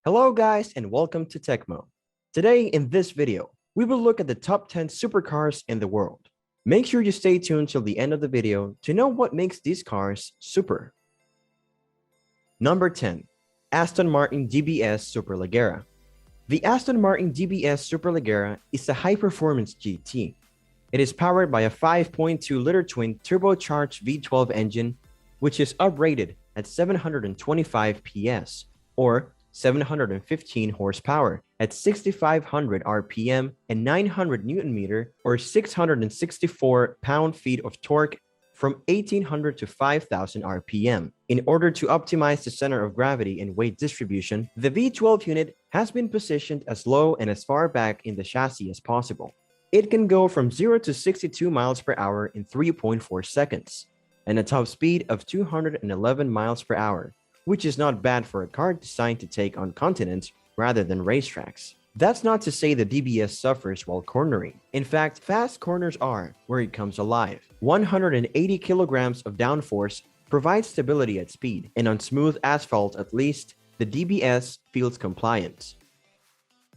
Hello guys and welcome to Techmo. Today in this video, we will look at the top 10 supercars in the world. Make sure you stay tuned till the end of the video to know what makes these cars super. Number 10. Aston Martin DBS Superleggera. The Aston Martin DBS Superleggera is a high-performance GT. It is powered by a 5.2-liter twin turbocharged V12 engine, which is uprated at 725 PS, or 715 horsepower at 6,500 RPM and 900 Nm or 664 pound-feet of torque from 1,800 to 5,000 RPM. In order to optimize the center of gravity and weight distribution, the V12 unit has been positioned as low and as far back in the chassis as possible. It can go from 0 to 62 miles per hour in 3.4 seconds, and a top speed of 211 miles per hour, which is not bad for a car designed to take on continents rather than racetracks. That's not to say the DBS suffers while cornering. In fact, fast corners are where it comes alive. 180 kilograms of downforce provides stability at speed, and on smooth asphalt at least, the DBS feels compliant.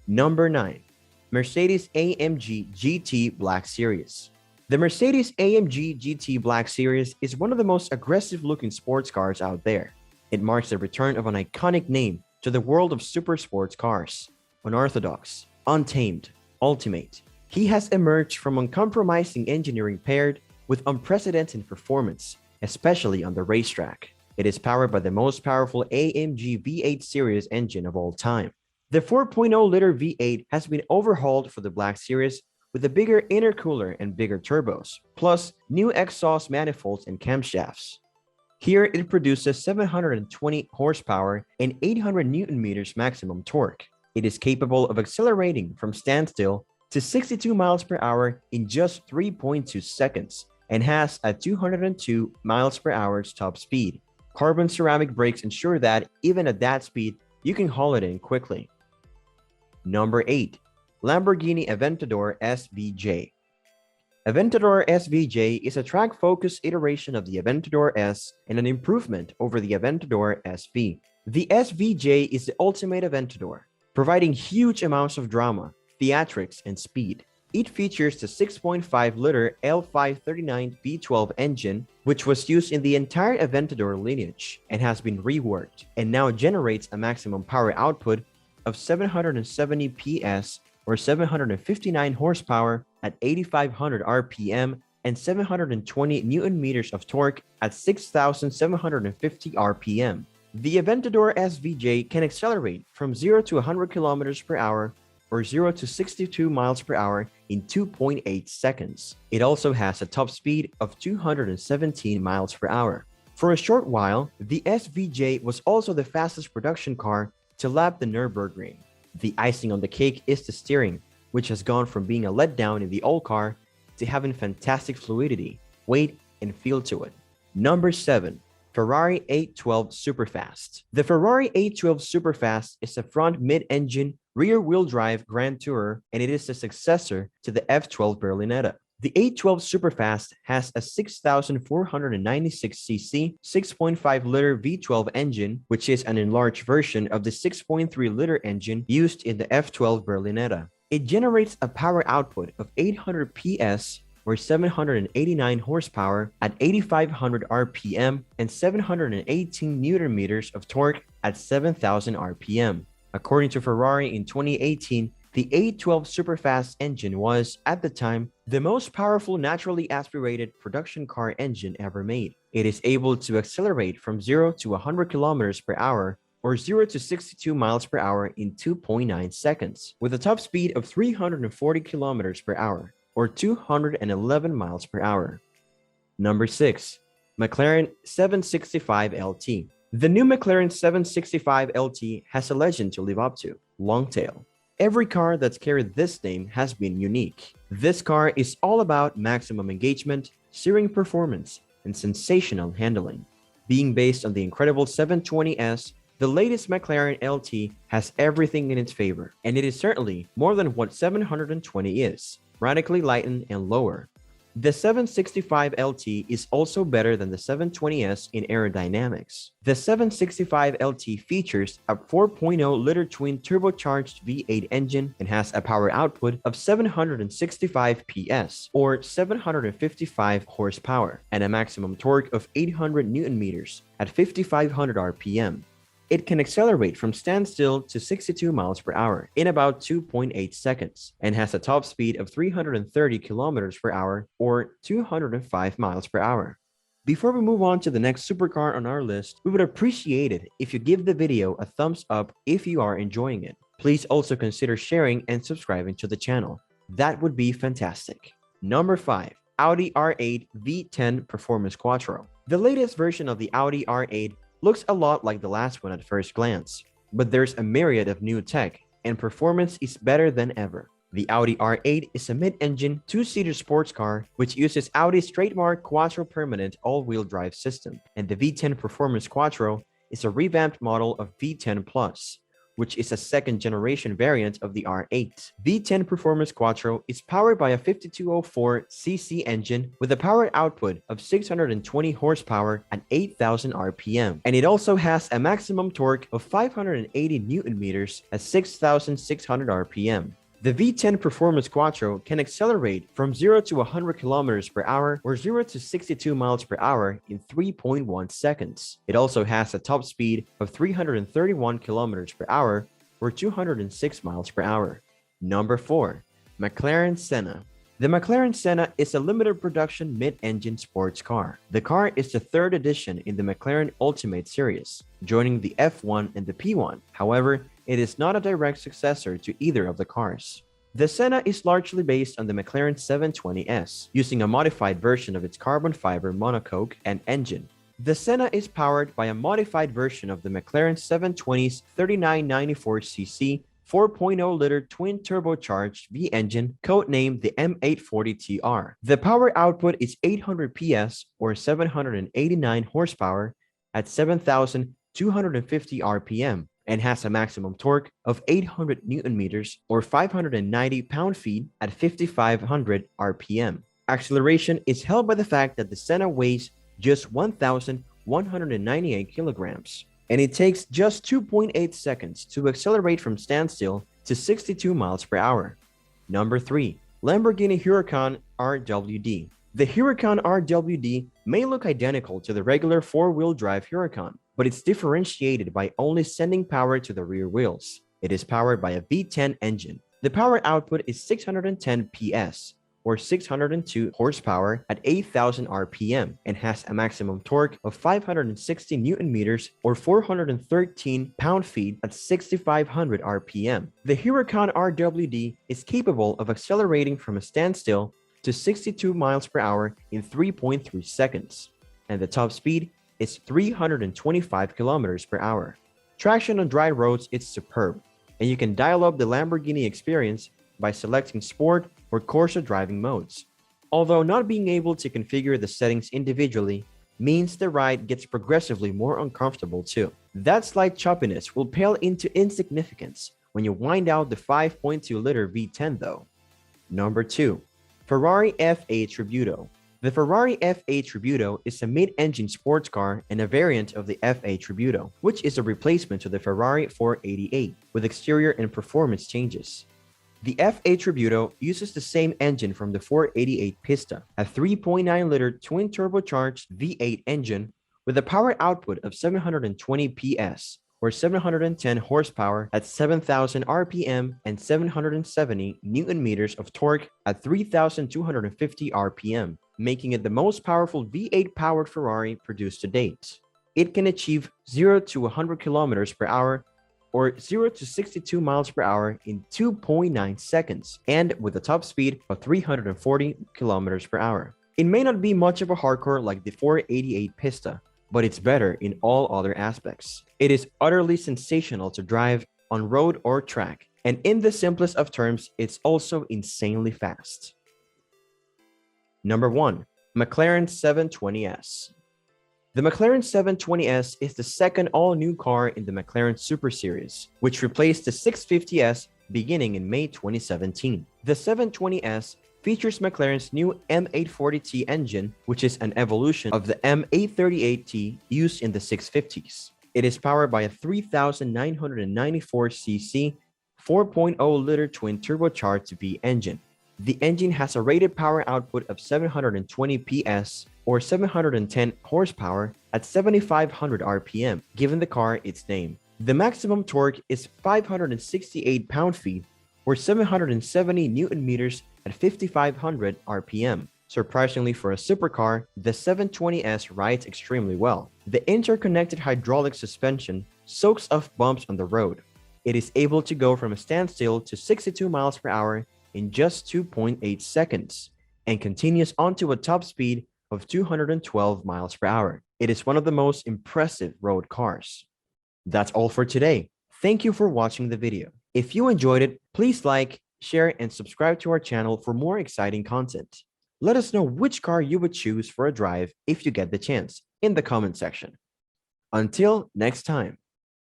Number 9. Mercedes-AMG GT Black Series. The Mercedes-AMG GT Black Series is one of the most aggressive-looking sports cars out there. It marks the return of an iconic name to the world of super sports cars. Unorthodox, untamed, ultimate. He has emerged from uncompromising engineering paired with unprecedented performance, especially on the racetrack. It is powered by the most powerful AMG V8 series engine of all time. The 4.0-liter V8 has been overhauled for the Black Series with a bigger intercooler and bigger turbos, plus new exhaust manifolds and camshafts. Here, it produces 720 horsepower and 800 Nm maximum torque. It is capable of accelerating from standstill to 62 miles per hour in just 3.2 seconds and has a 202 miles per hour top speed. Carbon ceramic brakes ensure that, even at that speed, you can haul it in quickly. Number 8. Lamborghini Aventador SVJ. Aventador SVJ is a track-focused iteration of the Aventador S and an improvement over the Aventador SV. The SVJ is the ultimate Aventador, providing huge amounts of drama, theatrics, and speed. It features the 6.5-liter L539 V12 engine, which was used in the entire Aventador lineage and has been reworked, and now generates a maximum power output of 770 PS or 759 horsepower at 8,500 RPM and 720 Nm of torque at 6,750 RPM. The Aventador SVJ can accelerate from 0 to 100 km per hour or 0 to 62 miles per hour in 2.8 seconds. It also has a top speed of 217 miles per hour. For a short while, the SVJ was also the fastest production car to lap the Nürburgring. The icing on the cake is the steering, which has gone from being a letdown in the old car to having fantastic fluidity, weight, and feel to it. Number 7. Ferrari 812 Superfast. The Ferrari 812 Superfast is a front mid-engine, rear-wheel drive Grand Tourer, and it is the successor to the F12 Berlinetta. The 812 Superfast has a 6,496cc 6.5-liter V12 engine, which is an enlarged version of the 6.3-liter engine used in the F12 Berlinetta. It generates a power output of 800 PS or 789 horsepower at 8,500 RPM and 718 Nm of torque at 7,000 RPM. According to Ferrari in 2018, the 812 Superfast engine was, at the time, the most powerful naturally aspirated production car engine ever made. It is able to accelerate from 0 to 100 km per hour or 0 to 62 miles per hour in 2.9 seconds, with a top speed of 340 km per hour or 211 miles per hour. Number 6. McLaren 765 LT. The new McLaren 765 LT has a legend to live up to: Longtail. Every car that's carried this name has been unique. This car is all about maximum engagement, steering performance, and sensational handling. Being based on the incredible 720S, the latest McLaren LT has everything in its favor, and it is certainly more than what 720 is: radically lightened and lower. The 765 LT is also better than the 720S in aerodynamics. The 765 LT features a 4.0-liter twin-turbocharged V8 engine and has a power output of 765 PS or 755 horsepower and a maximum torque of 800 Nm at 5,500 RPM. It can accelerate from standstill to 62 miles per hour in about 2.8 seconds and has a top speed of 330 kilometers per hour or 205 miles per hour. Before we move on to the next supercar on our list, we would appreciate it if you give the video a thumbs up if you are enjoying it. Please also consider sharing and subscribing to the channel. That would be fantastic. Number 5. Audi R8 V10 Performance Quattro. The latest version of the Audi R8 looks a lot like the last one at first glance, but there's a myriad of new tech, and performance is better than ever. The Audi R8 is a mid-engine, two-seater sports car which uses Audi's trademark Quattro Permanent all-wheel drive system, and the V10 Performance Quattro is a revamped model of V10 Plus, which is a second-generation variant of the R8. V10 Performance Quattro is powered by a 5204cc engine with a power output of 620 horsepower at 8,000 RPM, and it also has a maximum torque of 580 Nm at 6,600 RPM. The V10 Performance Quattro can accelerate from 0 to 100 km per hour or 0 to 62 miles per hour in 3.1 seconds. It also has a top speed of 331 km per hour or 206 miles per hour. Number 4. McLaren Senna. The McLaren Senna is a limited production mid-engine sports car. The car is the third edition in the McLaren Ultimate series, joining the F1 and the P1. However, it is not a direct successor to either of the cars. The Senna is largely based on the McLaren 720S, using a modified version of its carbon fiber monocoque and engine. The Senna is powered by a modified version of the McLaren 720's 3994cc 4.0-liter twin-turbocharged V engine, codenamed the M840TR. The power output is 800 PS or 789 horsepower at 7,250 RPM and has a maximum torque of 800 Nm or 590 pound-feet at 5,500 RPM. Acceleration is helped by the fact that the Senna weighs just 1,198 kilograms, and it takes just 2.8 seconds to accelerate from standstill to 62 miles per hour. Number 3. Lamborghini Huracan RWD. The Huracan RWD may look identical to the regular four-wheel drive Huracan, but it's differentiated by only sending power to the rear wheels. It is powered by a V10 engine. The power output is 610 PS, or 602 horsepower at 8,000 RPM and has a maximum torque of 560 Nm or 413 pound-feet at 6,500 RPM. The Huracan RWD is capable of accelerating from a standstill to 62 miles per hour in 3.3 seconds, and the top speed is 325 kilometers per hour. Traction on dry roads is superb, and you can dial up the Lamborghini experience by selecting Sport or Corsa driving modes. Although not being able to configure the settings individually means the ride gets progressively more uncomfortable too. That slight choppiness will pale into insignificance when you wind out the 5.2-liter V10 though. Number 2. Ferrari F8 Tributo. The Ferrari F8 Tributo is a mid-engine sports car and a variant of the F8 Tributo, which is a replacement to the Ferrari 488 with exterior and performance changes. The F8 Tributo uses the same engine from the 488 Pista, a 3.9-liter twin-turbocharged V8 engine with a power output of 720 PS or 710 horsepower at 7,000 RPM and 770 Nm of torque at 3,250 RPM, making it the most powerful V8-powered Ferrari produced to date. It can achieve 0 to 100 km per hour or 0 to 62 miles per hour in 2.9 seconds, and with a top speed of 340 kilometers per hour. It may not be much of a hardcore like the 488 Pista, but it's better in all other aspects. It is utterly sensational to drive on road or track, and in the simplest of terms, it's also insanely fast. Number 1. McLaren 720S. The McLaren 720S is the second all-new car in the McLaren Super Series, which replaced the 650S beginning in May 2017. The 720S features McLaren's new M840T engine, which is an evolution of the M838T used in the 650s. It is powered by a 3,994cc 4.0-liter twin-turbocharged V engine. The engine has a rated power output of 720 PS or 710 horsepower at 7,500 RPM, giving the car its name. The maximum torque is 568 pound-feet or 770 Newton meters at 5,500 RPM. Surprisingly for a supercar, the 720S rides extremely well. The interconnected hydraulic suspension soaks up bumps on the road. It is able to go from a standstill to 62 miles per hour in just 2.8 seconds and continues onto a top speed of 212 miles per hour. It is one of the most impressive road cars. That's all for today. Thank you for watching the video. If you enjoyed it, please like, share, and subscribe to our channel for more exciting content. Let us know which car you would choose for a drive if you get the chance in the comment section. Until next time.